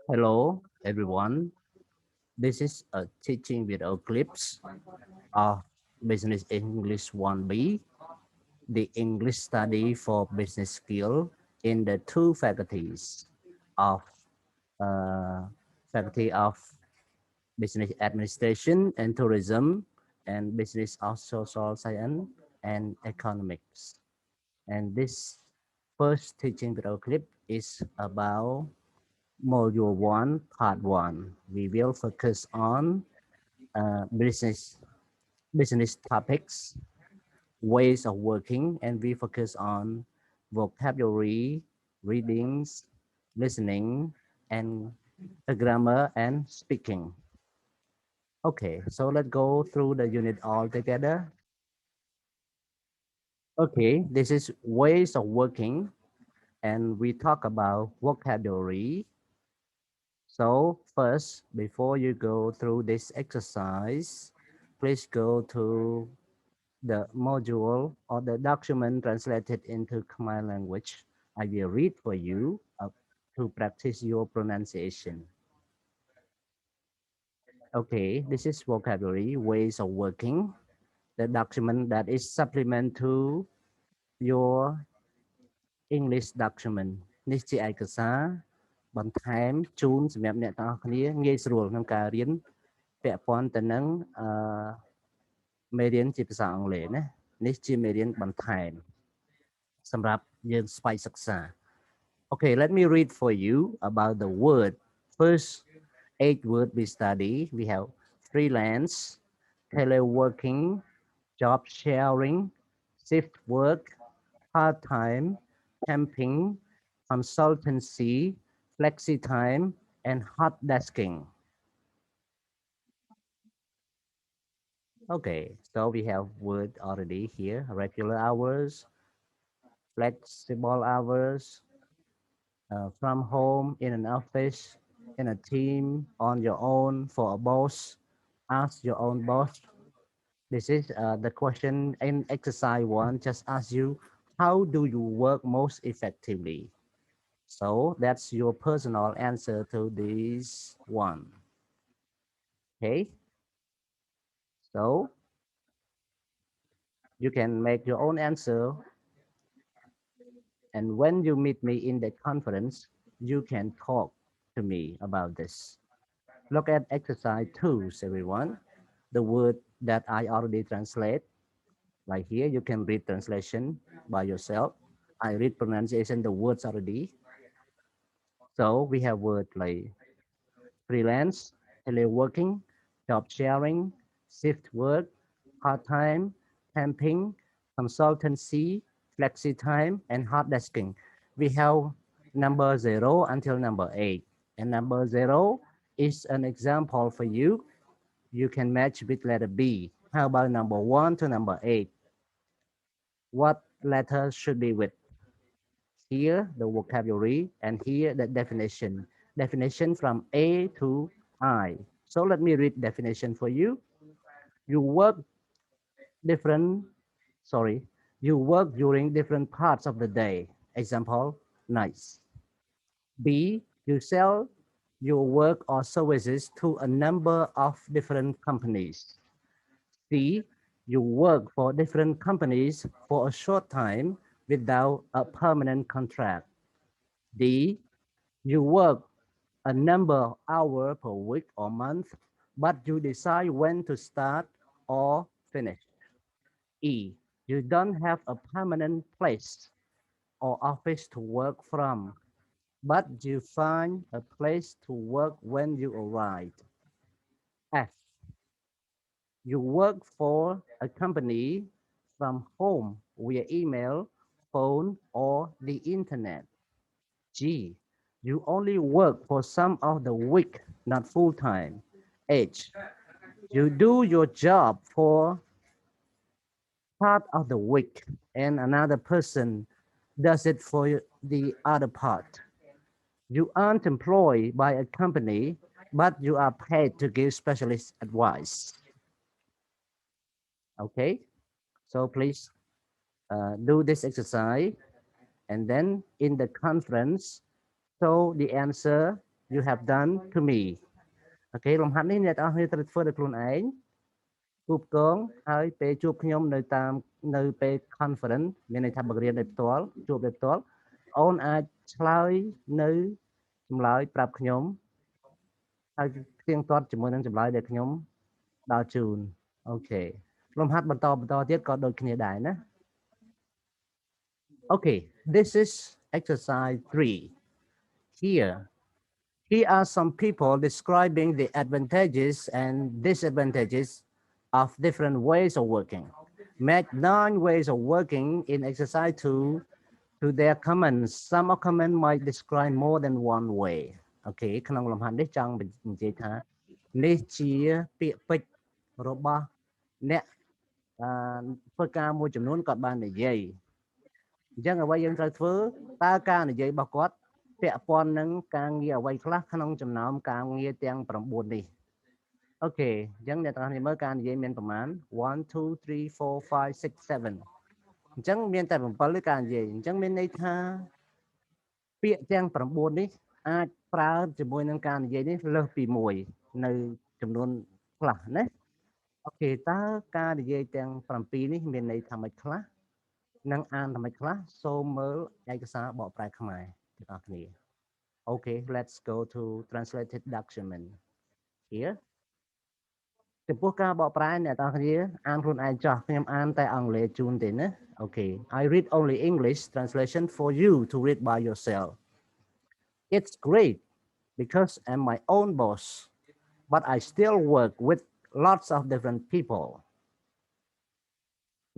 Hello, everyone. This is a teaching video clips of Business English 1B, the English study for business skill in the two faculties of uh, Faculty of Business Administration and Tourism and Business of Social Science and Economics. And this first teaching video clip is about Module 1, Part 1. We will focus on business topics, ways of working, and we focus on vocabulary, readings, listening, and the grammar and speaking. Okay, so let's go through the unit all together. Okay, this is ways of working, and we talk about vocabulary. So first, before you go through this exercise, please go to the module or the document translated into Khmer language. I will read for you to practice your pronunciation. Okay, this is vocabulary, ways of working, the document that is supplement to your English document នេះជាឯកសារបន្ថែមជូនសម្រាប់អ្នកទាំងអស់គ្នាងាយស្រួលក្នុងការរៀនពាក់ព័ន្ធទៅនឹងមេរៀនជាភាសាអង់គ្លេសណានេះជាមេរៀនបន្ថែមសម្រាប់យើងស្វ័យសិក្សា Okay, let me read for you about the word. First, 8 words we study. We have freelance, teleworking, job sharing, shift work, part-time, camping, consultancy, flexi time, and hot desking. Okay, so we have word already here: regular hours, flexible hours, from home, in an office, in a team, on your own, for a boss, ask your own boss. This is the question in exercise 1. Just ask you, how do you work most effectively? So that's your personal answer to this one. Okay, so you can make your own answer. And when you meet me in the conference, you can talk to me about this. Look at exercise 2, everyone. The word that I already translate. Like here, you can read translation by yourself. I read pronunciation, the words already. So we have words like freelance, teleworking, job sharing, shift work, part-time, camping, consultancy, flexi time, and hot desking. We have number 0 until number 8. And number 0 is an example for you. You can match with letter B. How about number 1 to number 8? What letter should be with? Here, the vocabulary, and here, the definition. Definition from A to I. So let me read definition for you. You work different, sorry, you work during different parts of the day. Example, nights. B, you sell your work or services to a number of different companies. C, you work for different companies for a short time without a permanent contract. D, you work a number of hours per week or month, but you decide when to start or finish. E, you don't have a permanent place or office to work from, but you find a place to work when you arrive. F, you work for a company from home via email, phone, or the internet. G, you only work for some of the week, not full time. H, you do your job for part of the week and another person does it for the other part. You aren't employed by a company, but you are paid to give specialist advice. Okay, so please do this exercise and then in the conference, show the answer you have done to me អូខេលំហាត់នេះអ្នកទាំងអស់គ្នាត្រូវធ្វើដោយខ្លួនឯងគូបកងហើយពេលជួបខ្ញុំនៅពេល conference មានន័យថាបង្រៀនដោយផ្ទាល់ជួបដោយផ្ទាល់អូនអាចឆ្លើយនៅចម្លើយប្រាប់ខ្ញុំហើយទៀងទាត់ជាមួយនឹងចម្លើយដែលខ្ញុំដល់ជូនអូខេលំហាត់បន្តទៀតក៏ដូចគ្នាដែរណា Okay, this is exercise 3. Here are some people describing the advantages and disadvantages of different ways of working. Match 9 ways of working in exercise 2 to their comments. Some of comment might describe more than one way. Okay, ក្នុងលំហាត់នេះចង់និយាយថានេះជាពាក្យពេចន៍របស់អ្នកធ្វើការមួយចំនួនគាត់បាននិយាយអញ្ចឹងអ្វីយើងត្រូវធ្វើតើការនិយាយរបស់គាត់ពាក់ព័ន្ធនឹងការងារអ្វីខ្លះក្នុងចំណោមការងារទាំង9នេះអូខេអញ្ចឹងអ្នកទាំងអស់គ្នាមើលការនិយាយមានប្រមាណ1 2 3 4 5 6 7អញ្ចឹងមានតែ7ទេការនិយាយអញ្ចឹងមានន័យថាពាក្យទាំង9នេះអាចប្រើជាមួយនឹងការនិយាយនេះលើសពី1នៅចំនួនខ្លះណាអូខេតើការនិយាយទាំង7នេះមានន័យថាម៉េចខ្លះនឹងអានថាម៉េចខ្លះសូមមើលឯកសារបកប្រែខ្មែរទាំងអស់គ្នា Okay, let's go to translated document here ចំពោះការបកប្រែអ្នកទាំងអស់គ្នាអានខ្លួនឯងចោះខ្ញុំអានតែអង់គ្លេសជូនទេណា Okay, I read only English translation for you to read by yourself. It's great because I'm my own boss, but I still work with lots of different people.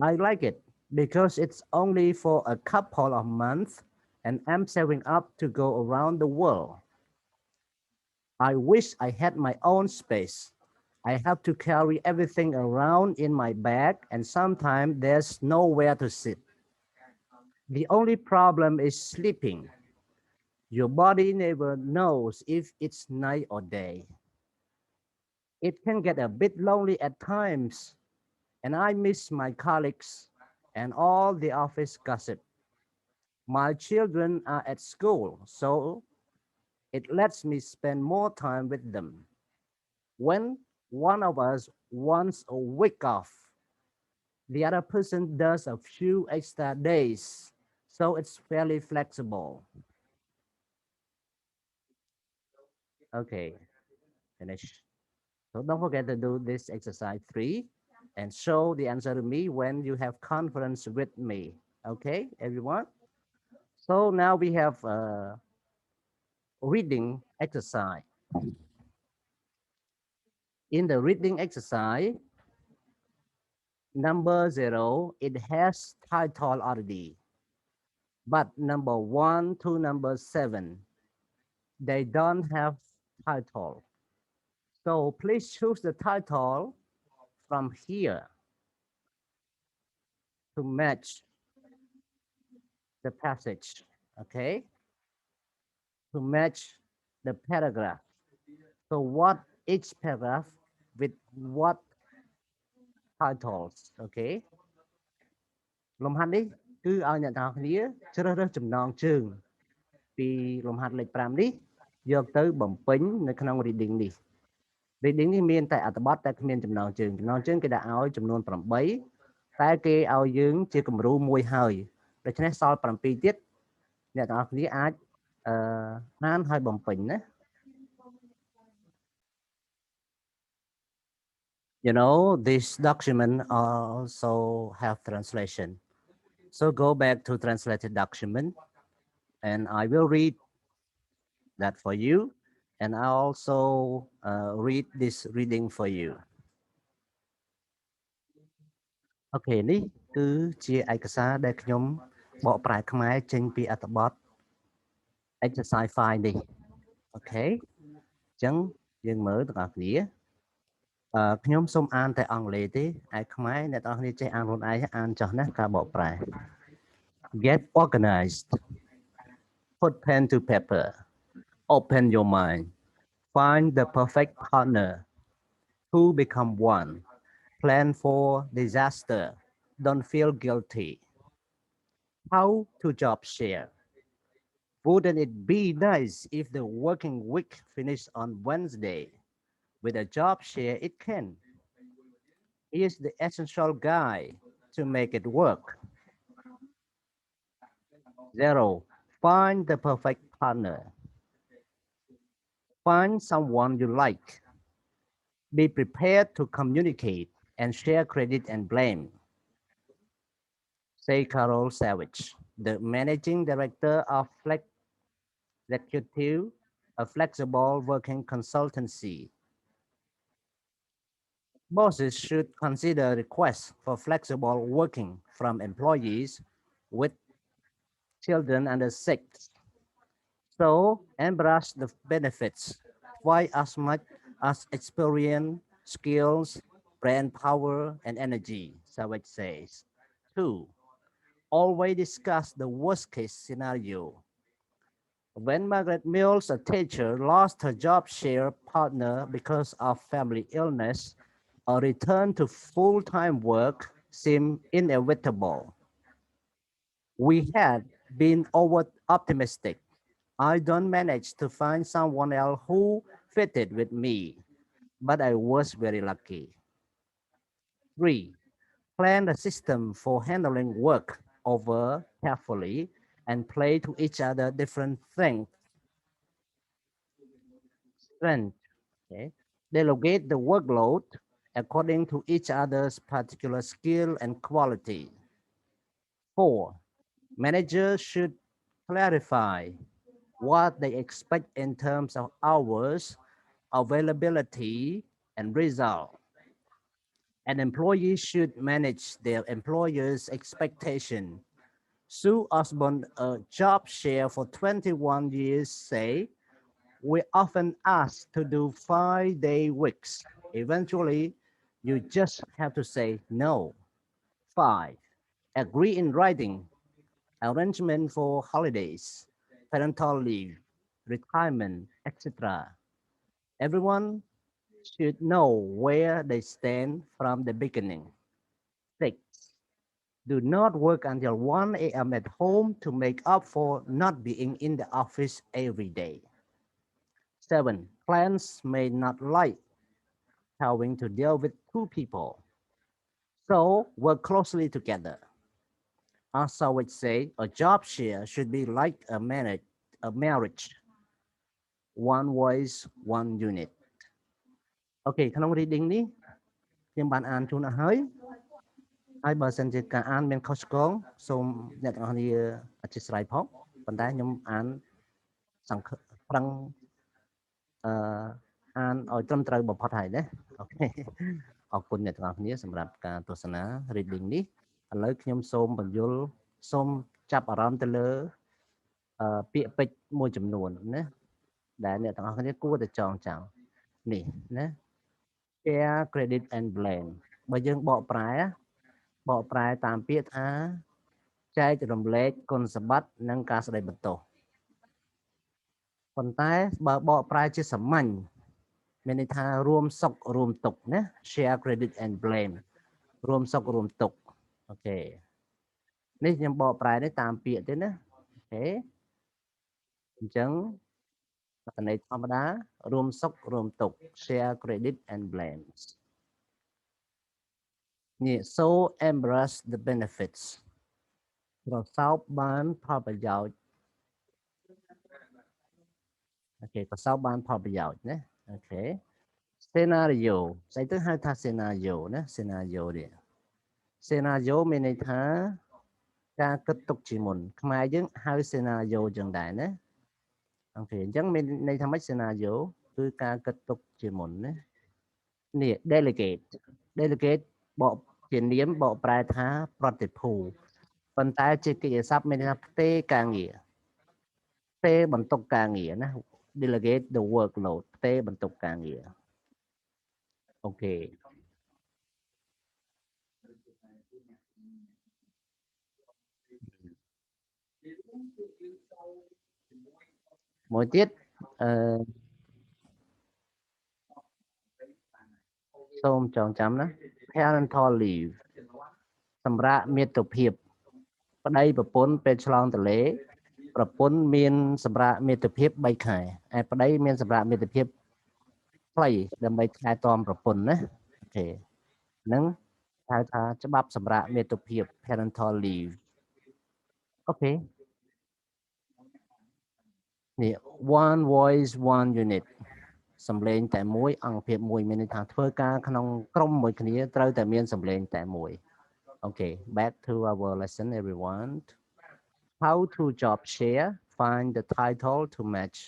I like it because it's only for a couple of months and I'm saving up to go around the world. I wish I had my own space. I have to carry everything around in my bag and sometimes there's nowhere to sit. The only problem is sleeping. Your body never knows if it's night or day. It can get a bit lonely at times, and I miss my colleagues and all the office gossip. My children are at school, so it lets me spend more time with them. When one of us wants a week off, the other person does a few extra days, so it's fairly flexible. Okay, finish. So don't forget to do this exercise 3 and show the answer to me when you have confidence with me. Okay, everyone? So now we have a reading exercise. In the reading exercise, number 0, it has title already. But number 1 to number 7, they don't have title. So please choose the title from here to match the passage, okay? To match the paragraph. So what each paragraph with what titles, okay? លំហាត់នេះគឺឲ្យអ្នកទាំងអស់គ្នាជ្រើសរើសចំណងជើងពីលំហាត់លេខ5នេះយកទៅបំពេញនៅក្នុង reading នេះ reading នេះមានតែអត្ថបទតែគ្មានចំណងជើងគេដាក់ឲ្យចំនួន8តែគេឲ្យយើងជាគំរូមួយហើយដូច្នេះសល់7ទៀតអ្នកទាំងអស់គ្នាអាចអានឲ្យបំពេញណា You know, this document also have translation. So go back to translated document and I will read that for you and I also read this reading for you. Okay, នេះគឺជាឯកសារដែលខ្ញុំបកប្រែខ្មែរចេញពីអត្ថបទ exercise 5នេះ Okay អញ្ចឹងយើងមើលទាំងអស់គ្នាខ្ញុំសូមអានតែអង់គ្លេសទេឯខ្មែរអ្នកទាំងអស់គ្នាចេះអានខ្លួនឯងអានចុះណាការបកប្រែ Get organized. Put pen to paper. Open your mind. Find the perfect partner. Two become one. Plan for disaster. Don't feel guilty. How to job share. Wouldn't it be nice if the working week finished on Wednesday? With a job share, it can. He is the essential guy to make it work. Zero. Find the perfect partner. Find someone you like. Be prepared to communicate and share credit and blame. Say Carol Savage, the managing director of Flex Executive, a flexible working consultancy. Bosses should consider requests for flexible working from employees with children under 6. So embrace the benefits. Why as much as experience, skills, brain power, and energy, Savage says. 2. Always discuss the worst case scenario. When Margaret Mills, a teacher, lost her job share partner because of family illness, a return to full-time work seemed inevitable. We had been over optimistic. I don't manage to find someone else who fitted with me, but I was very lucky. 3. Plan a system for handling work over carefully and play to each other different strengths. Okay. Delegate the workload according to each other's particular skill and quality. 4. Managers should clarify what they expect in terms of hours, availability, and result. An employee should manage their employer's expectation. Sue Osborne, a job share for 21 years, say, we often asked to do 5-day weeks. Eventually, you just have to say no. 5. Agree in writing. Arrangement for holidays, parental leave, retirement, etc. Everyone should know where they stand from the beginning. 6. Do not work until 1 a.m. at home to make up for not being in the office every day. 7. Clients may not like having to deal with two people, so work closely together. As I would say, a job share should be like a marriage, one voice, one unit. អូខេក្នុង reading នេះខ្ញុំបានអានជូនអស់ហើយបើសិនជាការអានមានខុសឆ្គងសូមអ្នកទាំងអស់គ្នាអធិស្ឋានផងប៉ុន្តែខ្ញុំអានសង្ឃឹមប្រឹងអឺអានឲ្យត្រឹមត្រូវបំផុតហើយណាអូខេអរគុណអ្នកទាំងអស់គ្នាសម្រាប់ការទស្សនា reading នេះឥឡូវខ្ញុំសូមបញ្យល់សូមចាប់អារម្មណ៍ទៅលើពាក្យពេចន៍មួយចំនួនណាដែលអ្នកទាំងអស់គ្នាគួរតែចងចាំនេះណា share credit and blame បើយើងបកប្រែតាមពាក្យថាចែករំលែកគុណសម្បត្តិនិងការស្ដីបន្ទោសប៉ុន្តែបើបកប្រែជាសាមញ្ញមានន័យថារួមសុខរួមទុក្ខណា share credit and blame រួមសុខរួមទុក្ខអូខេនេះខ្ញុំបកប្រែនេះតាមពាក្យទេណាអូខេអញ្ចឹងអត្ថន័យធម្មតារួមសុខរួមទុក្ខ share credit and blame នេះ so embrace the benefits ប្រសោបបានផលប្រយោជន៍អូខេប្រសោបបានផលប្រយោជន៍ណាអូខេ scenario ស្អីទៅហៅថា scenario ណា scenario នេះ scenario មានន័យថាការគិតទុកជាមុនខ្មែរយើងហៅ scenario ចឹងដែរណាអូខេអញ្ចឹងមានន័យថាម៉េច scenario គឺការគិតទុកជាមុនណានេះ delegate បកជានាមបកប្រែថាប្រតិភូប៉ុន្តែជាកិច្ចស័ព្ទមានន័យថាផ្ទេរការងារផ្ទេរបន្ទុកការងារណា delegate the workload ផ្ទេរបន្ទុកការងារអូខេមួយទៀតសូមចងចាំណា parental leave សម្រាប់មាតុភាពប្តីប្រពន្ធពេលឆ្លងទលេ ប្រពន្ធមានសម្រាប់មិត្តភាព3ខែឯប្តីមានសម្រាប់មិត្តភាពខ្លីដើម្បីថែទាំប្រពន្ធណាអូខេហ្នឹងហៅថាច្បាប់សម្រាប់មិត្តភាព parental leave អូខេនេះ one voice one unit សំឡេងតែមួយអង្គភាពមួយមានន័យថាធ្វើការក្នុងក្រុមមួយគ្នាត្រូវតែមានសំឡេងតែមួយ Okay, back to our lesson, everyone. How to job share? Find the title to match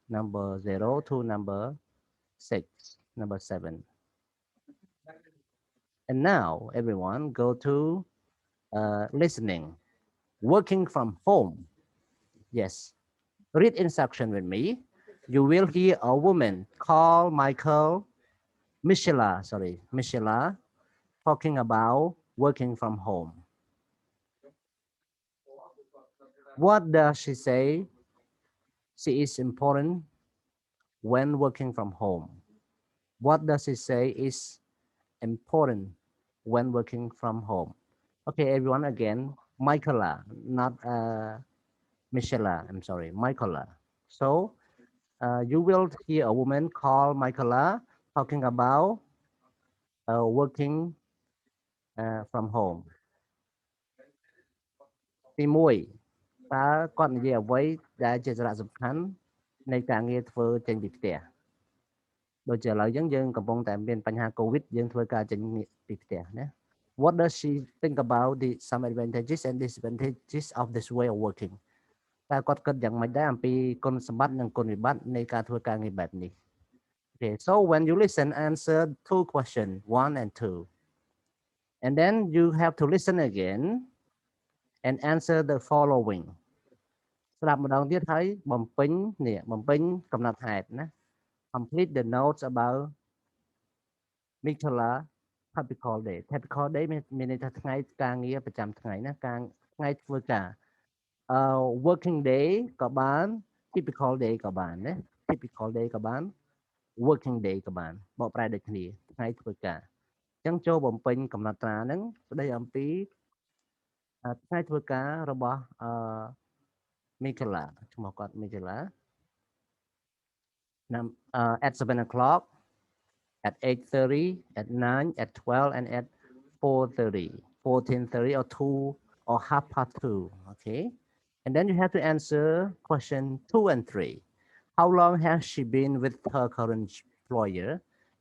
number 0 to number 6, number 7. And now, everyone, go to listening. Working from home. Yes. Read instruction with me. You will hear a woman call Michela, talking about working from home. What does she say? She is important when working from home. What does she say is important when working from home? Okay, everyone, again, Michaela, not Michela, I'm sorry, Michaela. So you will hear a woman called Michaela talking about working from home. ទី1តើគាត់និយាយអ្វីដែលជាសារៈសំខាន់នៃការងារធ្វើចេញពីផ្ទះដូចជាឥឡូវយើងកំពុងតែមានបញ្ហាកូវីដយើងធ្វើការចេញពីផ្ទះណា What does she think about the some advantages and disadvantages of this way of working តើគាត់គិតយ៉ាងម៉េចដែរអំពីគុណសម្បត្តិនិងគុណវិបត្តិនៃការធ្វើការងារបែបនេះ Okay, so when you listen, answer 2 questions, 1 and 2. And then you have to listen again and answer the following. ស្ដាប់ម្ដងទៀតហើយបំពេញកំណត់ហេតុណា Complete the notes about Michaela typical day. Typical day មានន័យថាថ្ងៃការងារប្រចាំថ្ងៃណាថ្ងៃធ្វើការworking day ក៏បាន typical day ក៏បានណា typical day ក៏បាន working day ក៏បានបកប្រែដូចគ្នាថ្ងៃធ្វើការអញ្ចឹងចូលបំពេញកំណត់ត្រាហ្នឹងស្ដីអំពីថ្ងៃធ្វើការរបស់Michaela ឈ្មោះគាត់ Michaela at 7 o'clock at 8:30 at 9 at 12 and at 4:30 14:30 or 2 or half past 2 okay and then you have to answer question 2 and 3 how long has she been with her current employer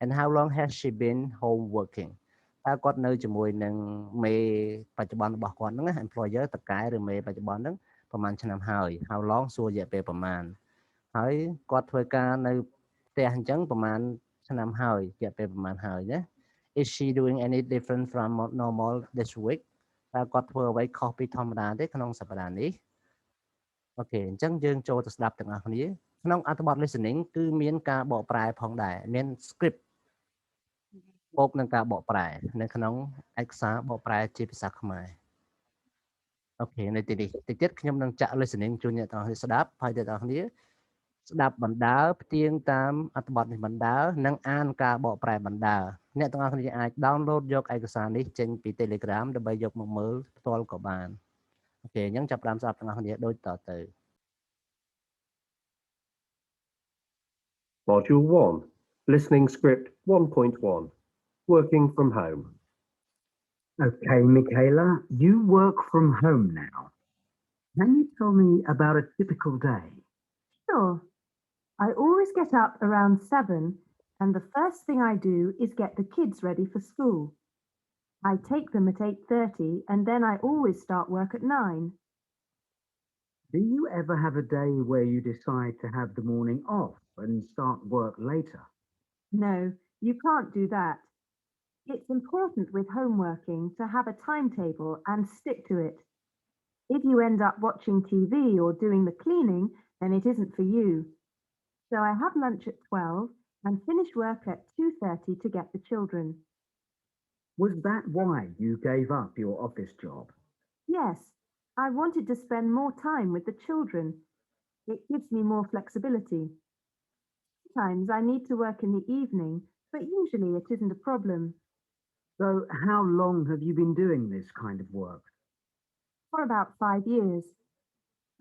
and how long has she been home working តើគាត់នៅជាមួយនឹងមេបច្ចុប្បន្នរបស់គាត់ហ្នឹង employer តកែឬមេបច្ចុប្បន្នហ្នឹងប្រហែលឆ្នាំហើយ how long សួររយៈពេលប្រហែលហើយគាត់ធ្វើការនៅផ្ទះអញ្ចឹងប្រហែលឆ្នាំហើយរយៈពេលប្រហែលហើយណា Is she doing any different from normal this week តើគាត់ធ្វើអ្វីខុសពីធម្មតាទេក្នុងសប្តាហ៍នេះអូខេអញ្ចឹងយើងចូលទៅស្ដាប់ទាំងអស់គ្នាក្នុងអត្ថបទ listening គឺមានការបកប្រែផងដែរមាន script បូកនឹងការបកប្រែនៅក្នុងឯកសារបកប្រែជាភាសាខ្មែរអូខេនៅទីនេះតិចទៀតខ្ញុំនឹងចាក់ listening ជូនអ្នកទាំងអស់គ្នាស្ដាប់ហើយអ្នកទាំងអស់គ្នាស្ដាប់បណ្ដើផ្ទៀងតាមអត្ថបទនេះបណ្ដើនិងអានការបកប្រែបណ្ដើអ្នកទាំងអស់គ្នាអាច download យកឯកសារនេះចេញពី Telegram ដើម្បីយកមកមើលផ្ទាល់ក៏បានអូខេអញ្ចឹងចាប់ផ្ដើមស្ដាប់ទាំងអស់គ្នាដូចតទៅ Module 1 Listening Script 1.1 Working from Home. Okay, Michaela, you work from home now. Can you tell me about a typical day? Sure. I always get up around 7 and the first thing I do is get the kids ready for school. I take them at 8:30 and then I always start work at 9. Do you ever have a day where you decide to have the morning off and start work later? No, you can't do that. It's important with home working to have a timetable and stick to it. If you end up watching TV or doing the cleaning, then it isn't for you. So I have lunch at 12 and finish work at 2:30 to get the children. Was that why you gave up your office job? Yes, I wanted to spend more time with the children. It gives me more flexibility. Sometimes I need to work in the evening, but usually it isn't a problem. So how long have you been doing this kind of work? For about 5 years.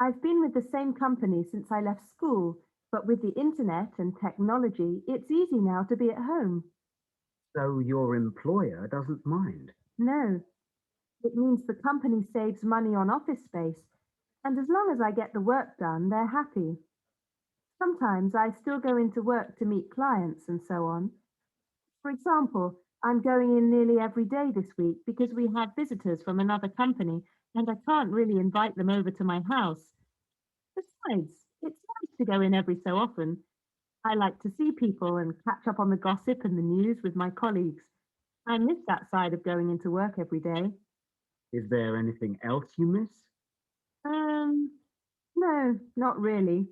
I've been with the same company since I left school, but with the internet and technology, it's easy now to be at home. So your employer doesn't mind. No, it means the company saves money on office space, and as long as I get the work done, they're happy. Sometimes I still go into work to meet clients and so on. For example, I'm going in nearly every day this week because we have visitors from another company and I can't really invite them over to my house. Besides, it's nice to go in every so often. I like to see people and catch up on the gossip and the news with my colleagues. I miss that side of going into work every day. Is there anything else you miss? Um, no, not really.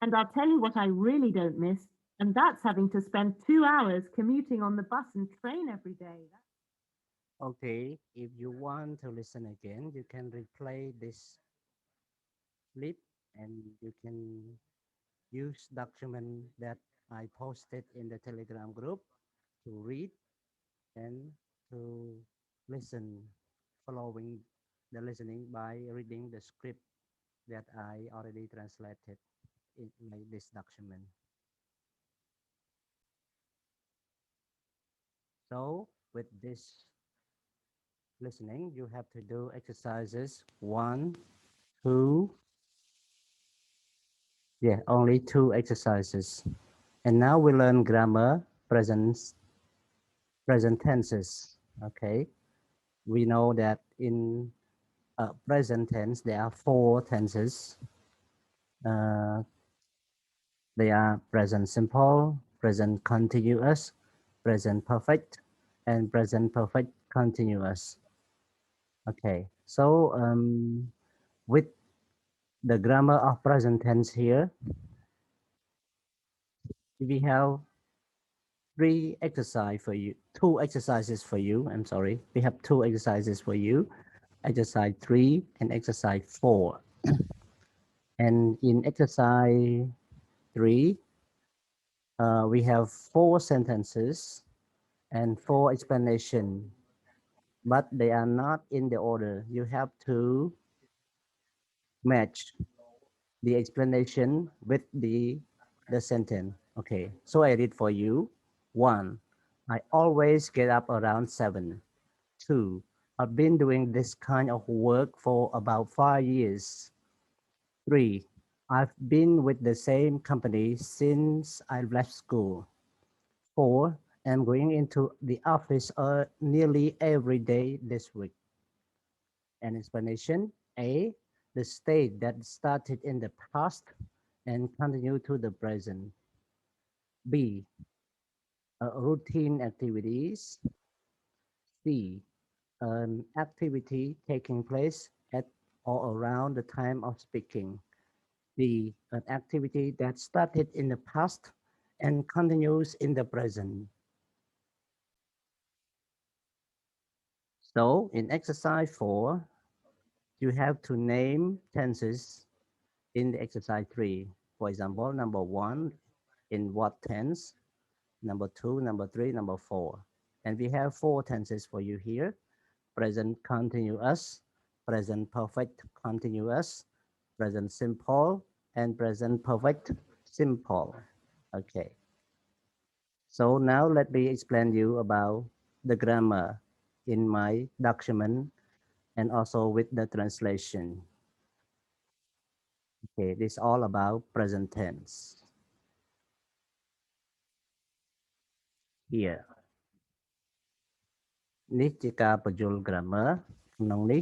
And I'll tell you what I really don't miss, and that's having to spend 2 hours commuting on the bus and train every day. Okay, if you want to listen again, you can replay this clip and you can use document that I posted in the Telegram group to read and to listen, following the listening by reading the script that I already translated in this document. So with this listening, you have to do exercises 1, 2, yeah, only 2 exercises. And now we learn grammar, present tenses. Okay, we know that in present tense there are 4 tenses. Uh, they are present simple, present continuous, present perfect, and present perfect continuous. Okay, so with the grammar of present tense here, we have 3 exercise for you, 2 exercises for you. I'm sorry, we have 2 exercises for you. Exercise 3 and exercise 4. And in exercise 3, we have 4 sentences and 4 explanation, but they are not in the order. You have to match the explanation with the sentence. Okay, so I read for you. 1, I always get up around 7. 2, I've been doing this kind of work for about 5 years. 3, I've been with the same company since I left school. 4, I'm going into the office nearly every day this week. An explanation: A, the state that started in the past and continue to the present. B, routine activities. C, an activity taking place at or around the time of speaking. D, an activity that started in the past and continues in the present. So in exercise 4, you have to name tenses in the exercise 3. For example, number 1, in what tense, number 2, number 3, number 4. And we have 4 tenses for you here: present continuous, present perfect continuous, present simple, and present perfect simple. Okay. So now let me explain you about the grammar in my document and also with the translation. Okay, this is all about present tense. Here នេះជាការបញ្យល់ grammar ក្នុងនេះ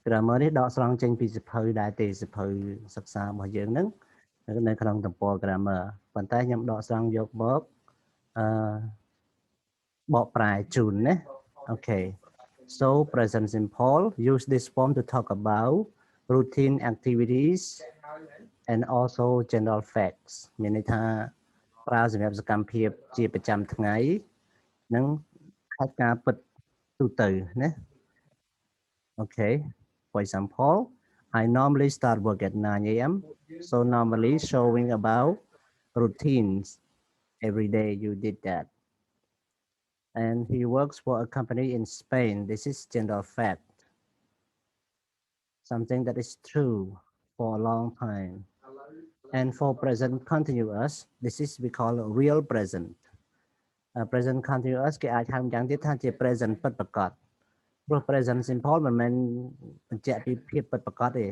grammar នេះដកស្រង់ចេញពីសៀវភៅដែរទេសៀវភៅសិក្សារបស់យើងហ្នឹងនៅក្នុងទំព័រ grammar ប៉ុន្តែខ្ញុំដកស្រង់យកមកអឺបកប្រែជូនណា Okay, so present simple use this form to talk about routine activities and also general facts មានន័យថាប្រើសម្រាប់សកម្មភាពជាប្រចាំថ្ងៃនិងហេតុការណ៍ពិតទូទៅណា Okay, for example, I normally start work at 9 a.m. So normally showing about routines. Every day you did that. And he works for a company in Spain. This is general fact. Something that is true for a long time. And for present continuous, this is we call a real present. Present continuous គេអាចហៅយ៉ាងទៀតថាជា present ពិតប្រាកដ ព្រោះ present simple មិនមែនបញ្ជាក់ពីភាពពិតប្រាកដទេ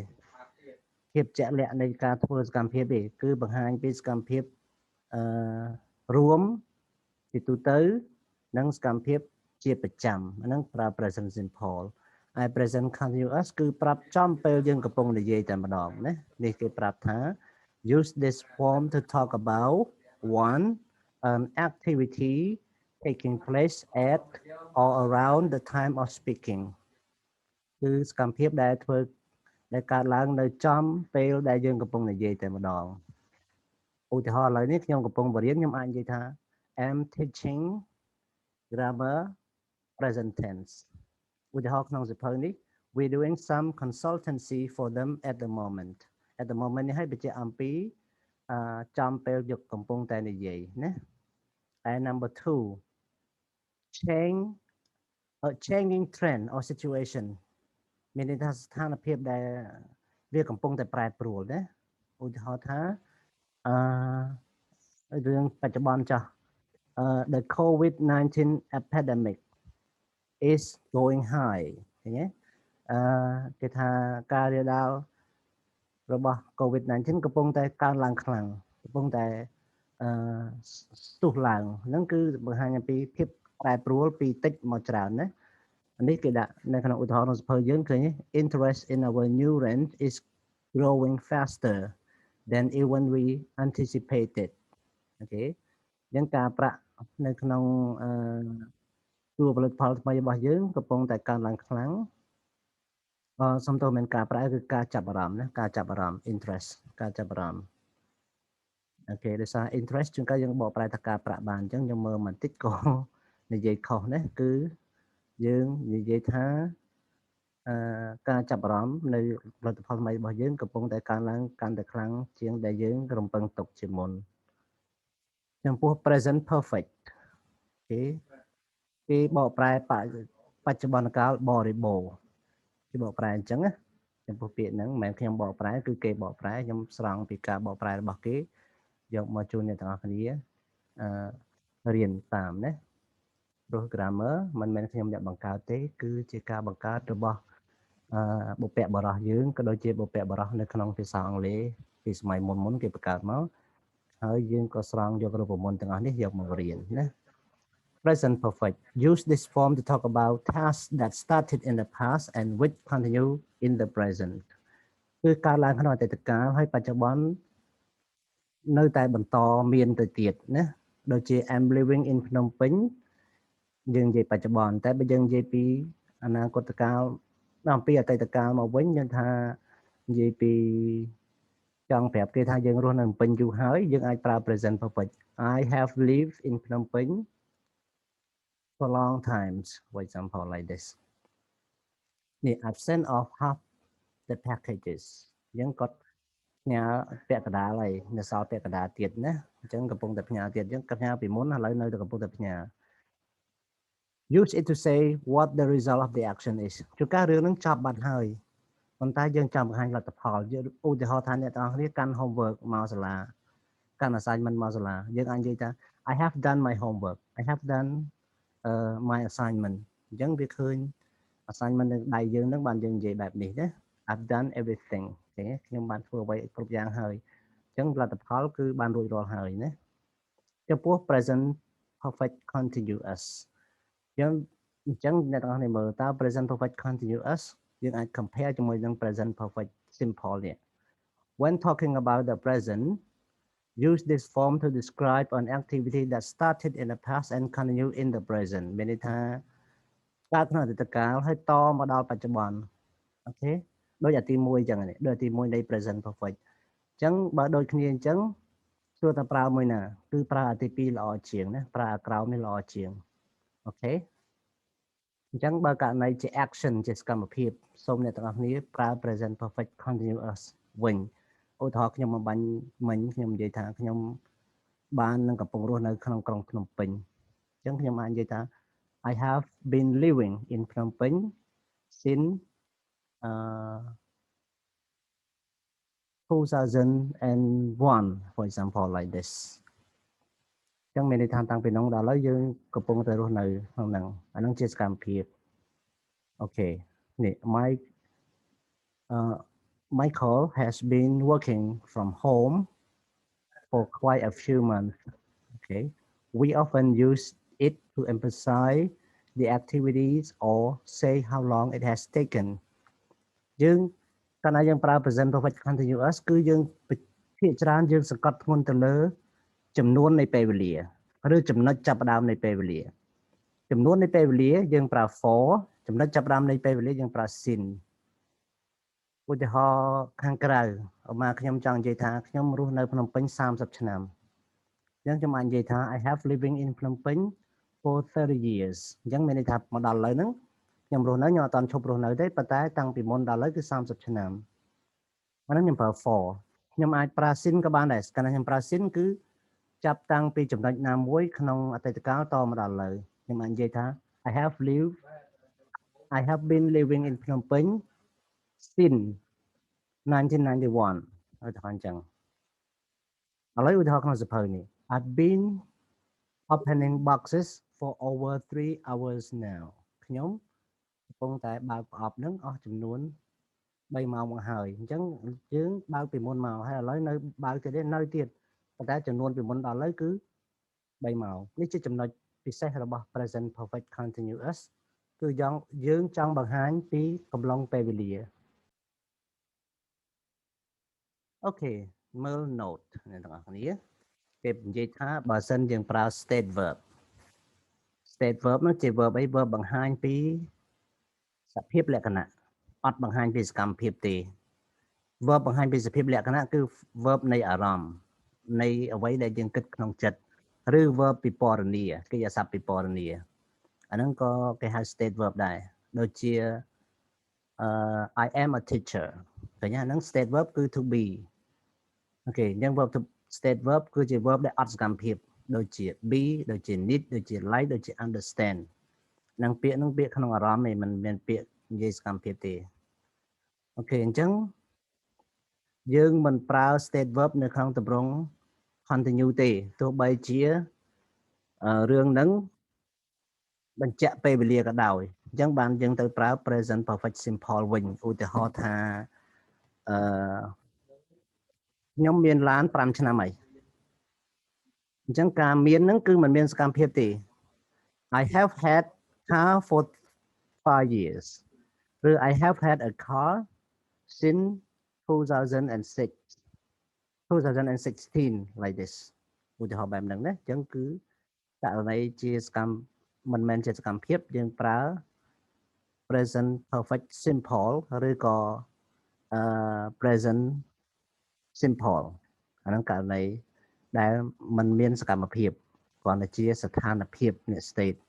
ភាពជាក់លាក់នៃការធ្វើសកម្មភាពទេគឺបង្ហាញពីសកម្មភាពរួមជាទូទៅនិងសកម្មភាពជាប្រចាំហ្នឹងប្រើ present simple ហើយ present continuous គឺប្រាប់ចំពេលយើងកំពុងនិយាយតែម្ដងណានេះគេប្រាប់ថា use this form to talk about one an activity taking place at or around the time of speaking គឺសកម្មភាពដែលធ្វើដែលកើតឡើងនៅចំពេលដែលយើងកំពុងនិយាយតែម្ដងឧទាហរណ៍ឥឡូវនេះខ្ញុំកំពុងបរៀនខ្ញុំអាចនិយាយថា I'm teaching grammar present tense ឧទាហរណ៍ក្នុងសៀវភៅនេះ we're doing some consultancy for them at the moment នេះឲ្យបញ្ជាក់អំពីចំពេលយកកំពុងតែនិយាយណា and number 2 changing trend or situation មានន័យថាស្ថានភាពដែលវាកំពុងតែប្រែប្រួលណាឧទាហរណ៍ថារឿងបច្ចុប្បន្នចាស់ the COVID-19 epidemic is going high ឃើញទេគេថាការរាលដាលរបស់ COVID-19 កំពុងតែកើនឡើងខ្លាំងកំពុងតែស្ទុះឡើងហ្នឹងគឺបង្ហាញអំពីភាពប្រែប្រួលពីតិចមកច្រើនណានេះគេដាក់នៅក្នុងឧទាហរណ៍ក្នុងសៀវភៅយើងឃើញ interest in our new rent is growing faster than even we anticipated អូខេអញ្ចឹងការប្រាក់នៅក្នុងតួផលិតផលថ្មីរបស់យើងកំពុងតែកើនឡើងខ្លាំងសំដៅមិនការប្រាក់គឺការចាប់អារម្មណ៍ណាការចាប់អារម្មណ៍ interest ការចាប់អារម្មណ៍អូខេដោយសារ interest ជួនកាលយើងបកប្រែថាការប្រាក់បានអញ្ចឹងយើងមើលបន្តិចក៏និយាយខុសណាគឺយើងនិយាយថាការចាប់អារម្មណ៍នៅផលិតផលថ្មីរបស់យើងកំពុងតែកើនឡើងកាន់តែខ្លាំងជាងដែលយើងរំពឹងទុកជាមុនចំពោះ present perfect គេបកប្រែបច្ចុប្បន្នកាលបរិបូរណ៍គេបកប្រែអញ្ចឹងណាចំពោះពាក្យហ្នឹងមិនមែនខ្ញុំបកប្រែគឺគេបកប្រែខ្ញុំស្រង់ពីការបកប្រែរបស់គេយកមកជូនអ្នកទាំងអស់គ្នារៀនតាមណាព្រោះ grammar មិនមែនខ្ញុំអ្នកបង្កើតទេគឺជាការបង្កើតរបស់បុព្វបុរសយើងក៏ដូចជាបុព្វបុរសនៅក្នុងភាសាអង់គ្លេសពីសម័យមុនគេបង្កើតមកហើយយើងក៏ស្រង់យករូបមន្តទាំងអស់នេះយកមករៀនណា present perfect use this form to talk about tasks that started in the past and which continue in the present គឺកើតឡើងក្នុងអតីតកាលហើយបច្ចុប្បន្ននៅតែបន្តមានទៅទៀតណាដូចជា I'm living in Phnom Penh យើងនិយាយបច្ចុប្បន្នតែបើយើងនិយាយពីអនាគតកាលដល់ពីអតីតកាលមកវិញយើងថានិយាយពីចង់ប្រាប់គេថាយើងរស់នៅភ្នំពេញយូរហើយយើងអាចប្រើ present perfect I have lived in Phnom Penh for long times for example like this នេះ I've sent off half the packages យើងគាត់ផ្ញើពាក់កណ្ដាលហើយនៅសល់ពាក់កណ្ដាលទៀតណាអញ្ចឹងកំពុងតែផ្ញើទៀតអញ្ចឹងផ្ញើពីមុនឥឡូវនៅតែកំពុងតែផ្ញើ use it to say what the result of the action is ជួនកាលរឿងហ្នឹងចប់បាត់ហើយប៉ុន្តែយើងចង់បង្ហាញលទ្ធផលឧទាហរណ៍ថាអ្នកទាំងអស់គ្នាកាន់ homework មកសាលាកាន់ assignment មកសាលាយើងអាចនិយាយថា I have done my homework I have done my assignment អញ្ចឹងវាឃើញ assignment នៅដៃយើងហ្នឹងបានយើងនិយាយបែបនេះណា I've done everything ឃើញទេខ្ញុំបានធ្វើអ្វីគ្រប់យ៉ាងហើយអញ្ចឹងលទ្ធផលគឺបានរួចរាល់ហើយណាចំពោះ present perfect continuous យើងអញ្ចឹងអ្នកទាំងអស់គ្នាមើលតើ present perfect continuous យើងអាច compare ជាមួយនឹង present perfect simple នេះ when talking about the present use this form to describe an activity that started in the past and continue in the present មានន័យថាកើតក្នុងអតីតកាលហើយតមកដល់បច្ចុប្បន្នអូខេដូចអាទី1អញ្ចឹងនេះដូចអាទី1នៃ present perfect អញ្ចឹងបើដូចគ្នាអញ្ចឹងសួរថាប្រើមួយណាគឺប្រើអាទី2ល្អជាងណាប្រើអាក្រោមនេះល្អជាងអូខេអញ្ចឹងបើករណីជា action ជាសកម្មភាពសូមអ្នកទាំងអស់គ្នាប្រើ present perfect continuous វិញឧទាហរណ៍ខ្ញុំមកបាញ់មិញខ្ញុំនិយាយថាខ្ញុំបាននឹងកំពុងរស់នៅក្នុងក្រុងភ្នំពេញអញ្ចឹងខ្ញុំអាចនិយាយថា I have been living in Phnom Penh since 2001 for example like this ចឹងមានន័យថាតាំងពីនោះដល់ឥឡូវយើងកំពុងតែរស់នៅក្នុងហ្នឹងអាហ្នឹងជាសកម្មភាពអូខេនេះ Michael has been working from home for quite a few months okay we often use it to emphasize the activities or say how long it has taken យើងកាលណាយើងប្រើ present perfect continuous គឺយើងភាគច្រើនយើងសង្កត់ធ្ងន់ទៅលើចំនួននៃពេលវេលាឬចំណុចចាប់ផ្ដើមនៃពេលវេលាចំនួននៃពេលវេលាយើងប្រើ for ចំណុចចាប់ផ្ដើមនៃពេលវេលាយើងប្រើ sin ឧទាហរណ៍ខាងក្រៅមកខ្ញុំចង់និយាយថាខ្ញុំរស់នៅភ្នំពេញ30ឆ្នាំអញ្ចឹងខ្ញុំអាចនិយាយថា I have living in Phnom Penh for 30 years អញ្ចឹងមានន័យថាមកដល់ឥឡូវហ្នឹងខ្ញុំរស់នៅខ្ញុំអត់ទាន់ឈប់រស់នៅទេប៉ុន្តែតាំងពីមុនដល់ឥឡូវគឺ30ឆ្នាំអាហ្នឹងខ្ញុំប្រើ for ខ្ញុំអាចប្រើ sin ក៏បានដែរកាលណាខ្ញុំប្រើ sin គឺចាប់តាំងពីចំណុចណាមួយក្នុងអតីតកាលតមកដល់ឥឡូវខ្ញុំអាចនិយាយថា I have been living in Phnom Penh since 1991 ឧទាហរណ៍អញ្ចឹងឥឡូវឧទាហរណ៍ក្នុងសភៅនេះ I've been opening boxes for over 3 hours now ខ្ញុំកំពុងតែបើកប្រអប់ហ្នឹងអស់ចំនួន3ម៉ោងមកហើយអញ្ចឹងយើងបើកពីមុនមកហើយឥឡូវនៅបើកទៀតនៅទៀតប៉ុន្តែចំនួនពីមុនដល់ឥឡូវគឺ3ម៉ោងនេះជាចំណុចពិសេសរបស់ present perfect continuous គឺយើងចង់បង្ហាញពីកំឡុងពេលវេលាអូខេមើល note អ្នកទាំងអស់គ្នាគេនិយាយថាបើសិនយើងប្រើ state verb នោះជា verb អី verb បង្ហាញពីសភាពលក្ខណៈអត់បង្ហាញពីសកម្មភាពទេ verb បង្ហាញពីសភាពលក្ខណៈគឺ verb នៃអារម្មណ៍នៃអ្វីដែលយើងគិតក្នុងចិត្តឬ verb ពិពណ៌នាកិរិយាសព្ទពិពណ៌នាអាហ្នឹងក៏គេហៅ state verb ដែរដូចជាI am a teacher ឃើញហ្នឹង state verb គឺ to be អូខេអញ្ចឹង verb to state verb គឺជា verb ដែលអត់សកម្មភាពដូចជា be ដូចជា need ដូចជា like ដូចជា understand នឹងពាក្យហ្នឹងពាក្យក្នុងអារម្មណ៍មិនមានពាក្យនិយាយសកម្មភាពទេអូខេអញ្ចឹងយើងមិនប្រើ state verb នៅក្នុងទម្រង់ continue ទេទោះបីជារឿងហ្នឹងបញ្ជាក់ពេលវេលាក៏ដោយអញ្ចឹងបានយើងទៅប្រើ present perfect simple វិញឧទាហរណ៍ថាខ្ញុំមានឡាន5ឆ្នាំហើយអញ្ចឹងការមានហ្នឹងគឺមិនមានសកម្មភាពទេ I have had car for 5 years ឬ I have had a car since 2016 like this ឧទាហរណ៍បែបហ្នឹងណាអញ្ចឹងគឺករណីជាសកម្មមិនមែនជាសកម្មភាពយើងប្រើ present perfect simple ឬក៏ present simple អាហ្នឹងករណីដែលมันមានសកម្មភាពគ្រាន់តែជាស្ថានភាពនៃ state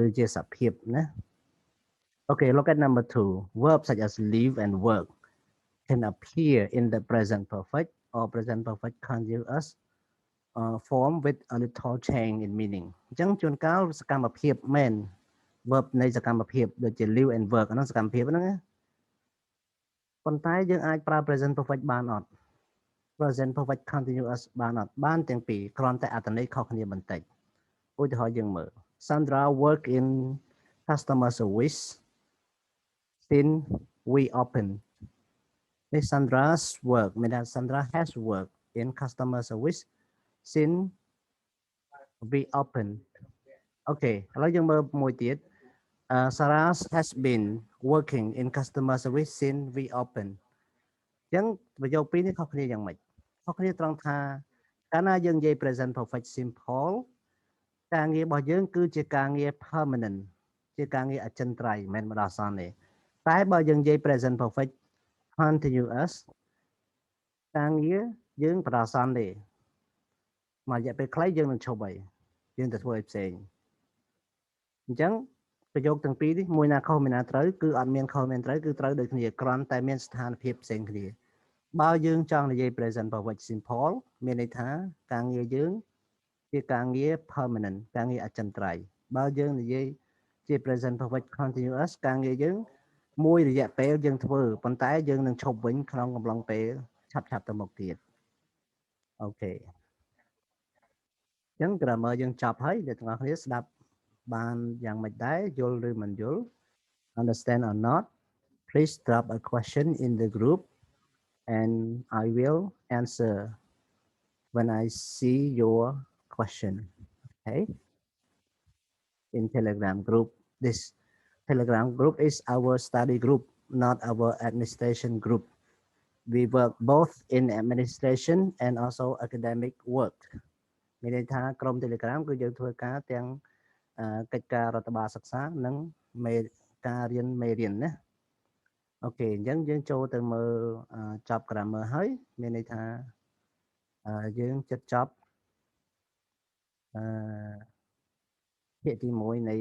ឬជាសភាពណា Okay, look at number 2. Verbs such as live and work can appear in the present perfect or present perfect continuous form with a little change in meaning. អញ្ចឹងជួនកាលសកម្មភាពមែន verb នៃសកម្មភាពដូចជា live and work ហ្នឹងសកម្មភាពហ្នឹងណាប៉ុន្តែយើងអាចប្រើ present perfect បានអត់ present perfect continuous បានអត់បានទាំងពីរគ្រាន់តែអត្ថន័យខុសគ្នាបន្តិចឧទាហរណ៍យើងមើល Sandra work in customer service since we opened this Sandra's work means that Sandra has worked in customer service since we opened okay ឥឡូវយើងមើលមួយទៀត Sarah has been working in customer service since we opened អញ្ចឹងប្រយោគពីរនេះខុសគ្នាយ៉ាងម៉េចខុសគ្នាត្រង់ថាកាលណាយើងនិយាយ present perfect simple ការងាររបស់យើងគឺជាការងារ permanent ជាការងារអចិន្ត្រៃយ៍មិនមែនបណ្ដោះអាសន្នទេតែបើយើងនិយាយ present perfect continuous ការងារយើងបណ្ដោះអាសន្នទេមករយៈពេលខ្លីយើងនឹងឈប់ហើយយើងទៅធ្វើឲ្យផ្សេងអញ្ចឹងប្រយោគទាំងពីរនេះមួយណាខុសមួយណាត្រូវគឺអត់មានខុសមានត្រូវគឺត្រូវដូចគ្នាគ្រាន់តែមានស្ថានភាពផ្សេងគ្នាបើយើងចង់និយាយ present perfect simple មានន័យថាការងារយើងជាការងារ permanent ការងារអចិន្ត្រៃយ៍បើយើងនិយាយជា present perfect continuous ការងារយើងមួយរយៈពេលយើងធ្វើប៉ុន្តែយើងនឹងឈប់វិញក្នុងកំឡុងពេល ឆាប់ទៅមុខទៀតអូខេអញ្ចឹង grammar យើងចប់ហើយអ្នកទាំងអស់គ្នាស្ដាប់បានយ៉ាងម៉េចដែរយល់ឬមិនយល់ understand or not please drop a question in the group and I will answer when I see your question okay in Telegram group this Telegram group is our study group not our administration group we work both in administration and also academic work មានន័យថាក្រុម Telegram គឺយើងធ្វើការទាំងកិច្ចការរដ្ឋបាលសិក្សានិងការរៀនមេរៀនណាអូខេអញ្ចឹងយើងចូលទៅមើលចប់ grammar ហើយមានន័យថាយើងចិត្តចប់ភាគទី1នៃ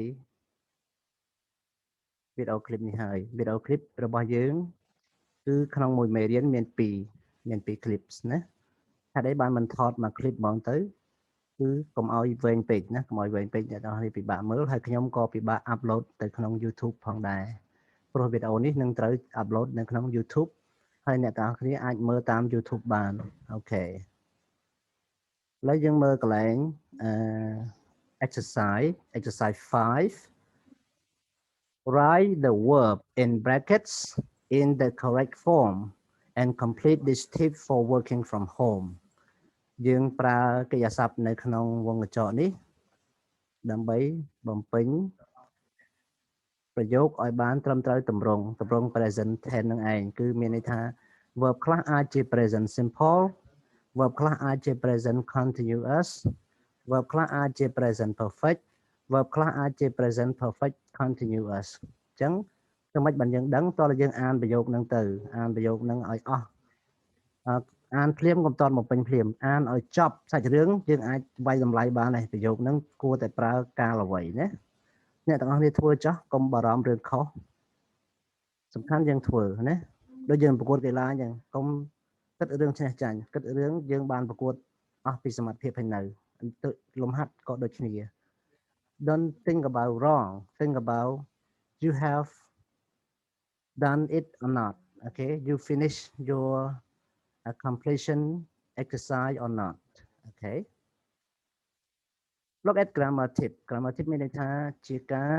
វីដេអូឃ្លីបនេះហើយវីដេអូឃ្លីបរបស់យើងគឺក្នុងមួយមេរៀនមាន2 clips ណាហេតុអីបានមិនថតមួយ clip ហ្មងទៅគឺកុំឲ្យវែងពេកណាកុំឲ្យវែងពេកអ្នកនរនេះពិបាកមើលហើយខ្ញុំក៏ពិបាក upload ទៅក្នុង YouTube ផងដែរព្រោះវីដេអូនេះនឹងត្រូវ upload នៅក្នុង YouTube ហើយអ្នកទាំងអស់គ្នាអាចមើលតាម YouTube បានអូខេឥឡូវយើងមើលកន្លែងexercise 5 write the verb in brackets in the correct form and complete this tip for working from home យើងប្រើកិរិយាសព្ទនៅក្នុងវងកញ្ចក់នេះដើម្បីបំពេញប្រយោគឲ្យបានត្រឹមត្រូវទម្រង់ present tense នឹងឯងគឺមានន័យថា verb ខ្លះអាចជា present simple verb ខ្លះអាចជា present continuous verb ខ្លះអាចជា present perfect verb ខ្លះអាចជា present perfect continuous អញ្ចឹងធ្វើម៉េចបានយើងដឹងតោះយើងអានប្រយោគហ្នឹងទៅអានប្រយោគហ្នឹងឲ្យអស់អានភ្លាមកុំតន់មកពេញភ្លាមអានឲ្យចប់សាច់រឿងយើងអាចវាយតម្លៃបានហើយប្រយោគហ្នឹងគួរតែប្រើកាលអ្វីណាអ្នកទាំងអស់គ្នាធ្វើចោះកុំបារម្ភរឿងខុសសំខាន់យើងធ្វើណាដូចយើងប្រកួតកីឡាអញ្ចឹងកុំគិតរឿងឈ្នះចាញ់គិតរឿងយើងបានប្រកួតអស់ពីសមត្ថភាពហើយនៅលំហាត់ក៏ដូចគ្នា don't think about wrong think about you have done it or not okay you finish your completion exercise or not okay look at grammar tip មានន័យថាជាការ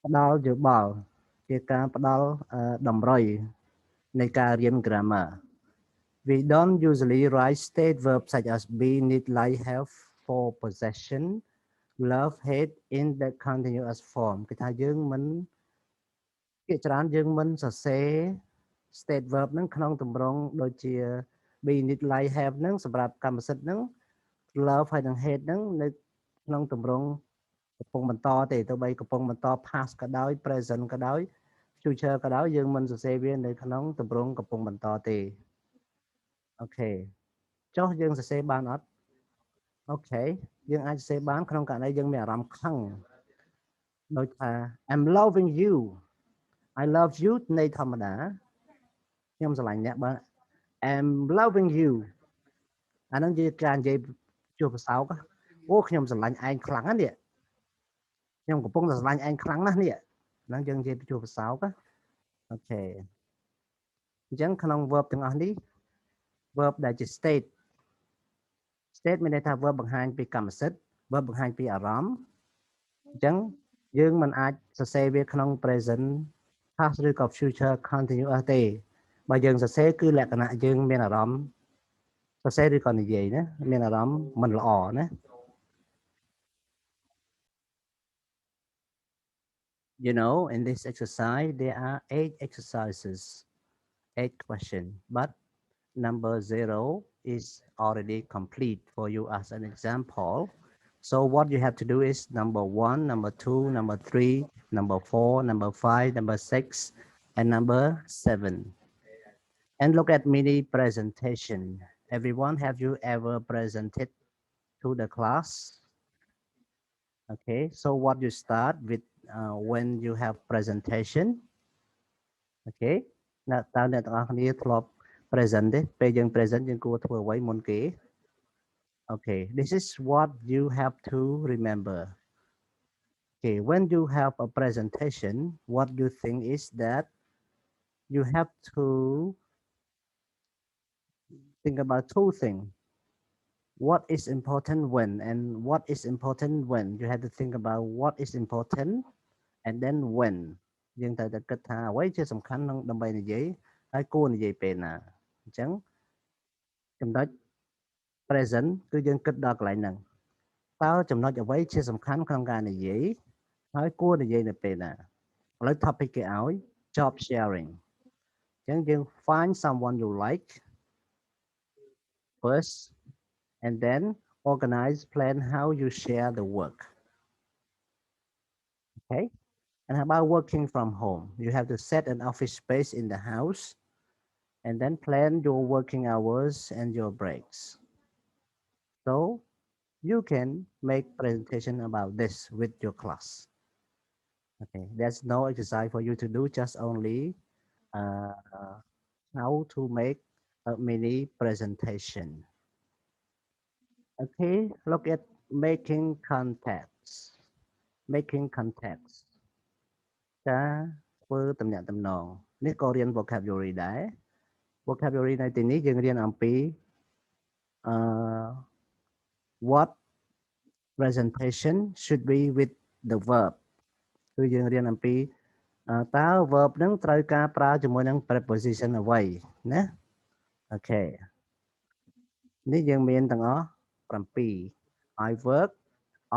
ផ្ដល់យោបល់ជាការផ្ដល់តម្រុយនៃការរៀន grammar we don't usually write state verbs such as be need like have for possession love hate in the continuous form គឺថាយើងមិនភាគច្រើនយើងមិនសរសេរ state verb ហ្នឹងក្នុងទម្រង់ដូចជា be need like have ហ្នឹងសម្រាប់កម្មសិទ្ធិហ្នឹង love ហើយនិង hate ហ្នឹងនៅក្នុងទម្រង់កំពុងបន្តទេទោះបីកំពុងបន្ត past ក៏ដោយ present ក៏ដោយ future ក៏ដោយយើងមិនសរសេរវានៅក្នុងទម្រង់កំពុងបន្តទេអូខេចុះយើងសរសេរបានអត់អូខេយើងអាចសរសេរបានក្នុងករណីយើងមានអារម្មណ៍ខឹងដូចថា I'm loving you I love you ន័យធម្មតាខ្ញុំស្រឡាញ់អ្នកបើ I'm loving you អានឹងជាការនិយាយជួបប្រសោកអូខ្ញុំស្រឡាញ់ឯងខ្លាំងណាស់នេះខ្ញុំកំពុងតែស្រឡាញ់ឯងខ្លាំងណាស់នេះហ្នឹងយើងនិយាយជួបប្រសោកអូខេអញ្ចឹងក្នុង verb ទាំងអស់នេះ verb ដែលជា state មានន័យថា verb បង្ហាញពីកម្មសិទ្ធិ verb បង្ហាញពីអារម្មណ៍អញ្ចឹងយើងមិនអាចសរសេរវាក្នុង present past ឬក៏ future continuous ទេបើយើងសរសេរគឺលក្ខណៈយើងមានអារម្មណ៍សរសេរឬក៏និយាយណាមានអារម្មណ៍មិនល្អណា You know in this exercise there are 8 exercises 8 questions but number 0 is already complete for you as an example so what you have to do is number 1 number 2 number 3 number 4 number 5 number 6 and number 7 and look at mini presentation everyone have you ever presented to the class okay so what you start with when you have presentation okay តើអ្នកទាំងអស់គ្នាធ្លាប់ present ទេពេលយើង present យើងគួរធ្វើអ្វីមុនគេ okay this is what you have to remember okay when you have a presentation what you think is that you have to think about two things. What is important when and what is important when. You have to think about what is important and then when យើងត្រូវតែគិតថាអ្វីជាសំខាន់នឹងដើម្បីនិយាយហើយគួរនិយាយពេលណាអញ្ចឹងចំណុច present គឺយើងគិតដល់កន្លែងហ្នឹងតើចំណុចអ្វីជាសំខាន់ក្នុងការនិយាយហើយគួរនិយាយនៅពេលណាឥឡូវ topic គេឲ្យ job sharing អញ្ចឹងយើង find someone you like first and then organize plan how you share the work okay and how about working from home you have to set an office space in the house and then plan your working hours and your breaks so you can make presentation about this with your class okay there's no exercise for you to do just only uh, how to make a mini presentation okay look at making contacts making contacts ការធ្វើតំណាក់តំណងនេះក៏រៀន vocabulary ដែរ vocabulary នៅទីនេះយើងរៀនអំពីwhat presentation should be with the verb គឺយើងរៀនអំពីតើ verb ហ្នឹងត្រូវការប្រើជាមួយនឹង preposition អ្វីណាអូខេនេះយើងមានទាំងអស់7 I work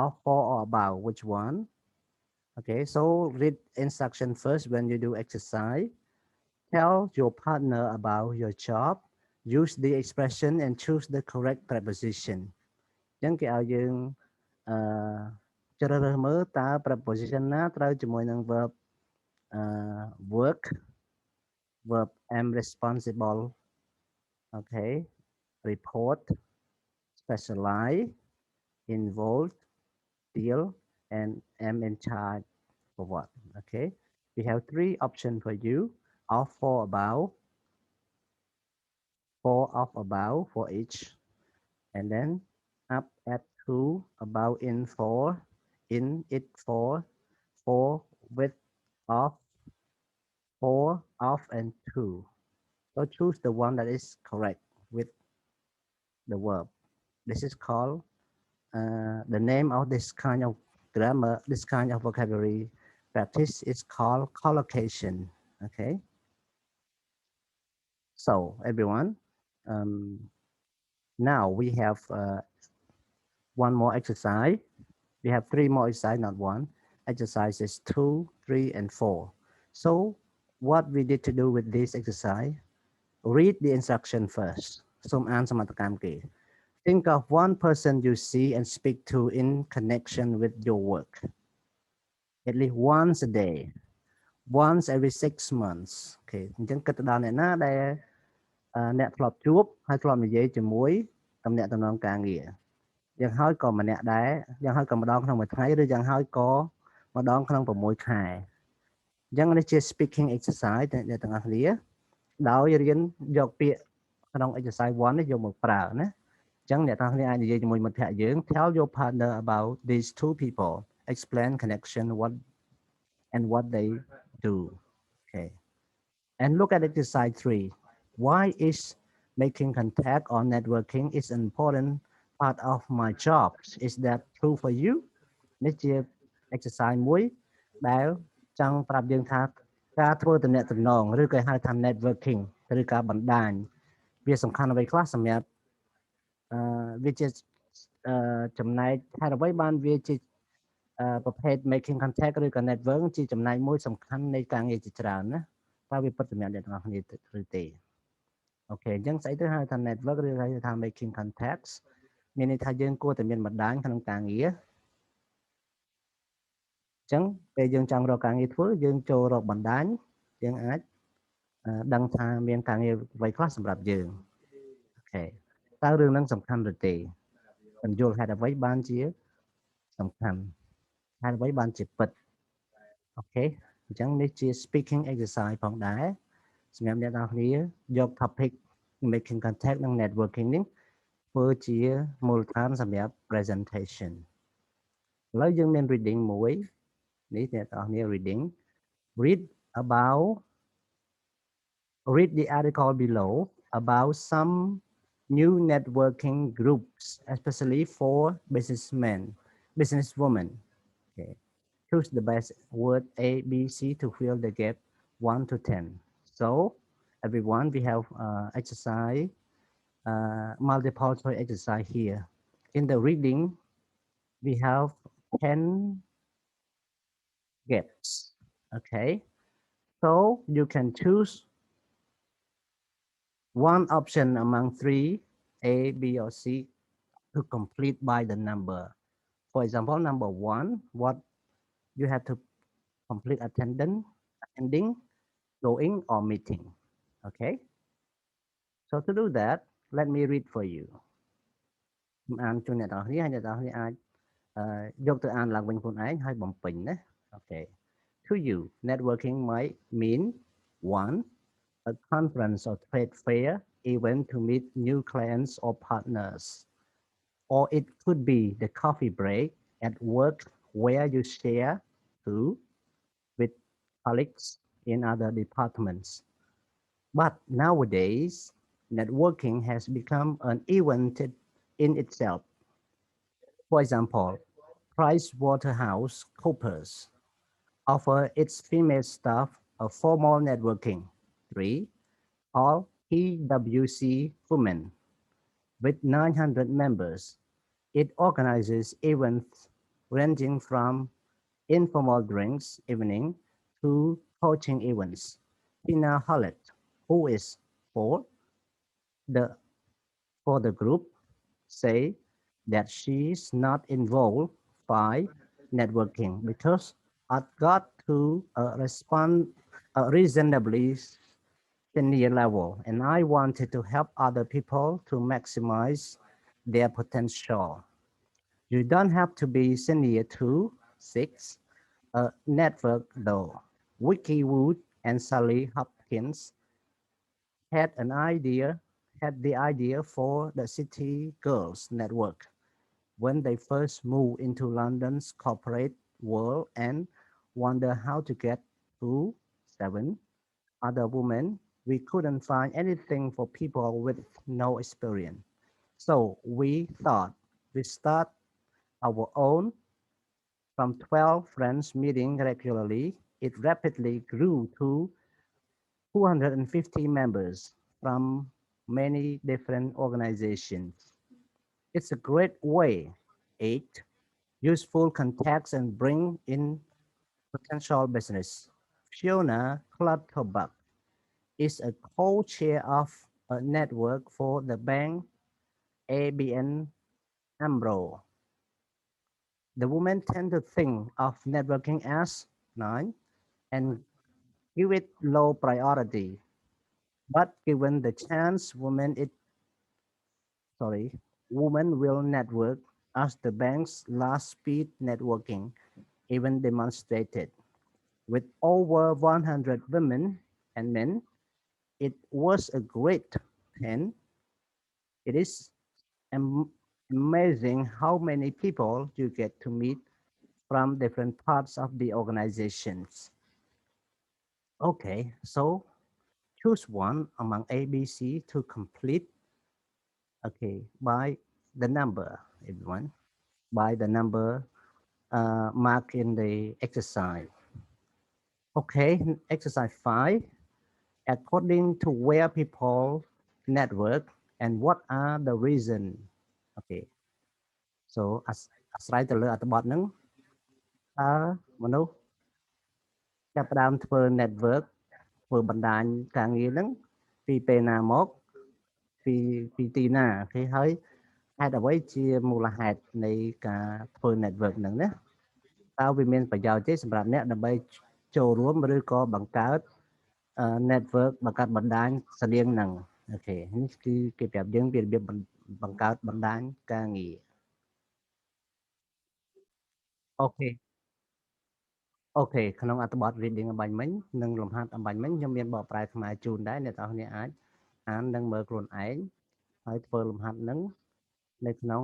of for or about which one okay so read instruction first when you do exercise tell your partner about your job use the expression and choose the correct preposition អញ្ចឹងគេឲ្យយើងជ្រើសរើសមើលតើ preposition ណាត្រូវជាមួយនឹង verb work verb am responsible okay report specialize involved deal and am in charge for what okay we have 3 options for you of for about for of about for each and then up at 2 about in for in it for with of for of and to so choose the one that is correct with the verb this is called the name of this kind of grammar this kind of vocabulary practice is called collocation okay so everyone now we have one more exercise we have 3 more exercise not one exercises 2 3 and 4 so what we need to do with this exercise read the instruction first សូមអានសមត្ថកម្មគេ think of one person you see and speak to in connection with your work at least once a day once every 6 months okay អញ្ចឹងគិតទៅដល់អ្នកណាដែលអ្នកធ្លាប់ជួបហើយធ្លាប់និយាយជាមួយតំណែងតំណងការងារយ៉ាងហើយក៏ម្នាក់ដែរយ៉ាងហើយក៏ម្ដងក្នុងមួយថ្ងៃឬយ៉ាងហើយក៏ម្ដងក្នុង6ខែអញ្ចឹងនេះជា speaking exercise អ្នកទាំងអស់គ្នាដោយរៀនយកពាក្យក្នុង exercise 1នេះយកមកប្រើណាអញ្ចឹងអ្នកទាំងអស់គ្នាអាចនិយាយជាមួយមិត្តភក្តិយើង tell your partner about these two people explain connection what and what they do okay and look at exercise 3 why is making contact or networking is an important part of my job is that true for you នេះជា exercise មួយដែលចង់ប្រាប់យើងថាការធ្វើទំនាក់ទំនងឬក៏ហៅថា networking ឬការបណ្ដាញវាសំខាន់អ្វីខ្លះសម្រាប់វាជាចំណែកហេតុអ្វីបានវាជាប្រភេទ making contact ឬក៏ network ជាចំណែកមួយសំខាន់នៃការងារជាច្រើនណាតើវាពិតសម្រាប់អ្នកទាំងអស់គ្នាឬទេអូខេអញ្ចឹងស្អីទៅហៅថា network ឬហៅថា making contacts មានន័យថាយើងគួរតែមានបណ្ដាញក្នុងការងារអញ្ចឹងពេលយើងចង់រកការងារធ្វើយើងចូលរកបណ្ដាញយើងអាចដឹងថាមានការងារអ្វីខ្លះសម្រាប់យើងអូខេតើរឿងហ្នឹងសំខាន់ឬទេបញ្យល់ហេតុអ្វីបានជាសំខាន់ហេតុអ្វីបានជាពិតអូខេអញ្ចឹងនេះជា speaking exercise ផងដែរសម្រាប់អ្នកនរគ្នាយក topic making contact និង networking នេះធ្វើជាមូលដ្ឋានសម្រាប់ presentation ឥឡូវយើងមាន reading មួយនេះអ្នកនរគ្នា reading read about Read the article below about some new networking groups, especially for businessmen, businesswomen. Okay. Choose the best word A, B, C to fill the gap 1 to 10. So, everyone, we have exercise, multiple choice exercise here. In the reading, we have 10 gaps. Okay. So, you can choose one option among three, A, B, or C, to complete by the number. For example, number one, what you have to complete attending, going, or meeting. Okay. So to do that, let me read for you. ខ្ញុំអានជូនអ្នកទាំងអស់គ្នាហើយអ្នកទាំងអស់គ្នាអាចយកទៅអានឡើងវិញខ្លួនឯងហើយបំពេញណា Okay. To you, networking might mean one, a conference or trade fair event to meet new clients or partners. Or it could be the coffee break at work where you share food with colleagues in other departments. But nowadays, networking has become an event in itself. For example, PricewaterhouseCoopers offer its female staff a formal networking. 3. Called PwC Women. With 900 members, it organizes events ranging from informal drinks evening to coaching events. Tina Hollett, who is for the group, say that she's not involved by networking because I got to a reasonably senior level and I wanted to help other people to maximize their potential. You don't have to be senior to 6. A network though. Vicky Wood and Sally Hopkins had an idea, had the idea for the City Girls Network when they first moved into London's corporate world and wonder how to get to 7 other women. We couldn't find anything for people with no experience. So we thought we start our own. From 12 friends meeting regularly, it rapidly grew to 250 members from many different organizations. It's a great way. 8. Useful contacts and bring in potential business. Fiona Clutterbuck is a co-chair of a network for the bank ABN AMRO. The women tend to think of networking as 9 and give it low priority. But given the chance, women will network as the bank's last speed networking even demonstrated. With over 100 women and men, it was a great 10. It is amazing how many people you get to meet from different parts of the organizations. Okay, so choose one among A, B, C to complete. Okay, by the number, everyone, by the number marked in the exercise. Okay, exercise 5. According to where people network and what are the reason. Okay, so អាស្រ័យទៅលើអត្ថបទហ្នឹងតើមនុស្សចាប់ផ្ដើមធ្វើ network ធ្វើបណ្ដាញការងារហ្នឹងពីពេលណាមកពីទីណាគេហើយហេតុអ្វីជាមូលហេតុនៃការធ្វើ network ហ្នឹងណាតើវាមានប្រយោជន៍ទេសម្រាប់អ្នកដើម្បីចូលរួមឬក៏បង្កើត network បង្កើតបណ្ដាញស្តៀងហ្នឹងអូខេនេះគឺគេប្រាប់យើងពីរបៀបបង្កើតបណ្ដាញការងារអូខេអូខេក្នុងអត្ថបទ reading អំបញ្ញមិញនិងលំហាត់អំបញ្ញមិញខ្ញុំមានបកប្រែខ្មែរជូនដែរអ្នកទាំងអស់គ្នាអាចអាននិងមើលខ្លួនឯងហើយធ្វើលំហាត់នឹងនៅក្នុង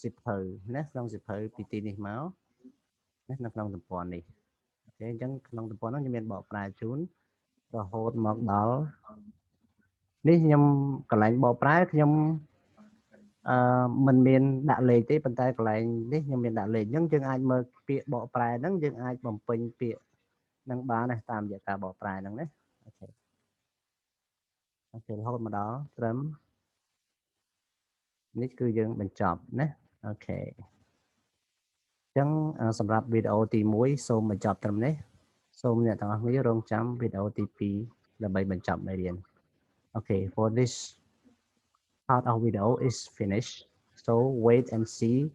សៀវភៅណាក្នុងសៀវភៅពីទីនេះមកណានៅក្នុងទំព័រនេះអូខេអញ្ចឹងក្នុងទំព័រនោះខ្ញុំមានបកប្រែជូន រហូតមកដល់នេះខ្ញុំកន្លែងបកប្រែខ្ញុំមិនមានដាក់លេខទេប៉ុន្តែកន្លែងនេះខ្ញុំមានដាក់លេខអញ្ចឹងយើងអាចមើលពាក្យបកប្រែហ្នឹងយើងអាចបំពេញពាក្យហ្នឹងបានដែរតាមរយៈការបកប្រែហ្នឹងណាអូខេរហូតមកដល់ត្រឹមនេះគឺយើងបញ្ចប់ណាអូខេអញ្ចឹងសម្រាប់វីដេអូទី1សូមបញ្ចប់ត្រឹមនេះសូមអ្នកទាំងអស់គ្នារងចាំវីដេអូទី2ដើម្បីបញ្ចប់មេរៀន Okay, for this part of video is finished. So wait and see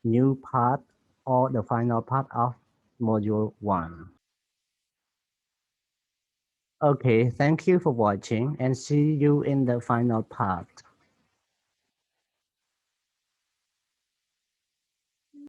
new part or the final part of module 1. Okay, thank you for watching and see you in the final part.